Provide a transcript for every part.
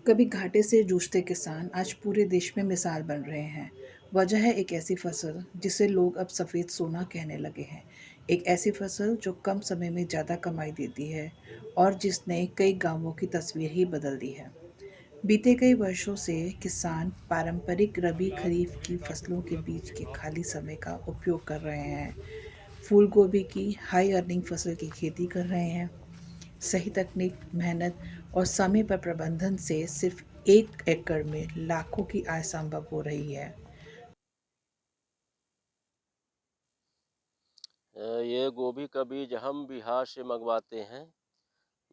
कभी घाटे से जूझते किसान आज पूरे देश में मिसाल बन रहे हैं। वजह है एक ऐसी फसल जिसे लोग अब सफ़ेद सोना कहने लगे हैं। एक ऐसी फसल जो कम समय में ज़्यादा कमाई देती है और जिसने कई गांवों की तस्वीर ही बदल दी है। बीते कई वर्षों से किसान पारंपरिक रबी खरीफ की फसलों के बीच के खाली समय का उपयोग कर रहे हैं। फूल गोभी की हाई अर्निंग फसल की खेती कर रहे हैं। सही तकनीक, मेहनत और समय पर प्रबंधन से सिर्फ 1 एकड़ में लाखों की आय संभव हो रही है। ये गोभी का बीज हम बिहार से मंगवाते हैं।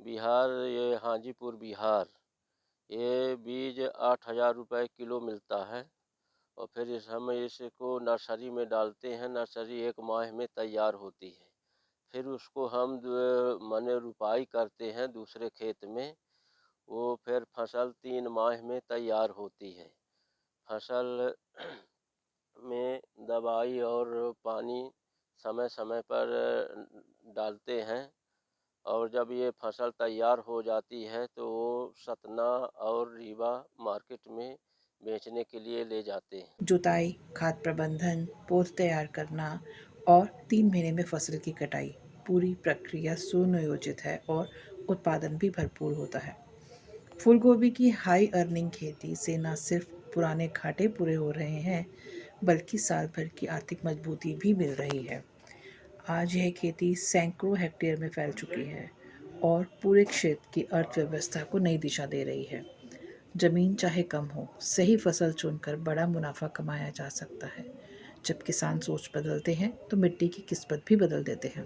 बिहार, ये हाजीपुर बिहार। ये बीज 8,000 रुपये किलो मिलता है। और फिर हम इसको नर्सरी में डालते हैं। नर्सरी 1 माह में तैयार होती है। फिर उसको हम माने रुपाई करते हैं दूसरे खेत में। वो फिर फसल 3 माह में तैयार होती है। फसल में दवाई और पानी समय समय पर डालते हैं। और जब ये फसल तैयार हो जाती है तो वो सतना और रीवा मार्केट में बेचने के लिए ले जाते हैं। जुताई, खाद प्रबंधन, पोत तैयार करना और 3 महीने में फसल की कटाई, पूरी प्रक्रिया सुनियोजित है और उत्पादन भी भरपूर होता है। फूल गोभी की हाई अर्निंग खेती से न सिर्फ पुराने घाटे पूरे हो रहे हैं, बल्कि साल भर की आर्थिक मजबूती भी मिल रही है। आज यह खेती सैकड़ों हेक्टेयर में फैल चुकी है और पूरे क्षेत्र की अर्थव्यवस्था को नई दिशा दे रही है। जमीन चाहे कम हो, सही फसल चुनकर बड़ा मुनाफा कमाया जा सकता है। जब किसान सोच बदलते हैं तो मिट्टी की किस्मत भी बदल देते हैं।